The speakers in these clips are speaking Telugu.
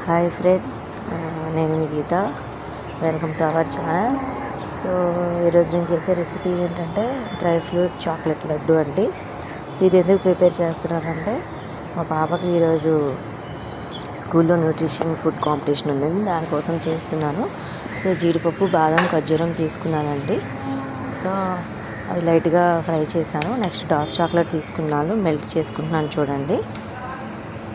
హాయ్ ఫ్రెండ్స్, నేను మీ Geetha. Welcome to our channel. So ఈరోజు నేను చేసే రెసిపీ ఏంటంటే డ్రై ఫ్రూట్ చాక్లెట్ లడ్డు అండి. సో ఇది ఎందుకు ప్రిపేర్ చేస్తున్నానంటే మా పాపకి ఈరోజు స్కూల్లో న్యూట్రిషన్ ఫుడ్ కాంపిటీషన్ ఉంది, దానికోసం చేస్తున్నాను. సో జీడిపప్పు, బాదం, ఖర్జూరం తీసుకున్నానండి. సో అవి లైట్గా ఫ్రై చేశాను. నెక్స్ట్ డార్క్ చాక్లెట్ తీసుకున్నాను, మెల్ట్ చేసుకుంటున్నాను చూడండి.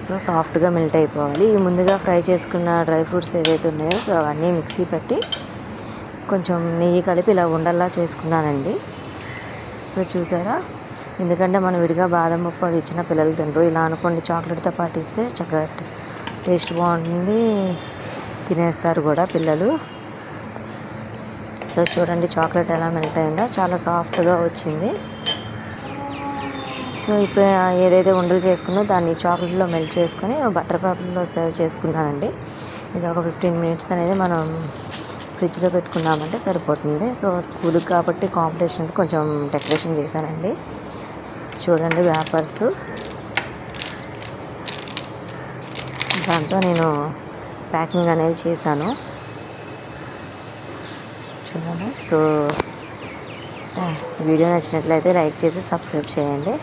సో సాఫ్ట్గా మెల్ట్ అయిపోవాలి. ఈ ముందుగా ఫ్రై చేసుకున్న డ్రై ఫ్రూట్స్ ఏవైతే ఉన్నాయో సో అవన్నీ మిక్సీ పెట్టి కొంచెం నెయ్యి కలిపి ఇలా ఉండల్లా చేసుకున్నానండి. సో చూసారా, ఎందుకంటే మనం విడిగా బాదం పప్పు అవి ఇచ్చిన పిల్లలు తినరు. ఇలా అనుకోండి, చాక్లెట్తో పాటు ఇస్తే చక్కగా టేస్ట్ బాగుంటుంది, తినేస్తారు కూడా పిల్లలు. సో చూడండి చాక్లెట్ ఎలా మెల్ట్ అయిందో, చాలా సాఫ్ట్గా వచ్చింది. సో ఇప్పుడు ఏదైతే ఉండలు చేసుకున్నా దాన్ని చాక్లెట్లో మెల్ట్ చేసుకొని బటర్ పేపర్లో సర్వ్ చేసుకున్నానండి. ఇది ఒక 15 మినిట్స్ అనేది మనం ఫ్రిడ్జ్లో పెట్టుకున్నామంటే సరిపోతుంది. సో స్కూల్కి కాబట్టి కాంపిటీషన్ కొంచెం డెకరేషన్ చేశానండి. చూడండి వ్యాపర్స్, దాంతో నేను ప్యాకింగ్ అనేది చేశాను చూడండి. సో వీడియో నచ్చినట్లయితే లైక్ చేసి సబ్స్క్రైబ్ చేయండి.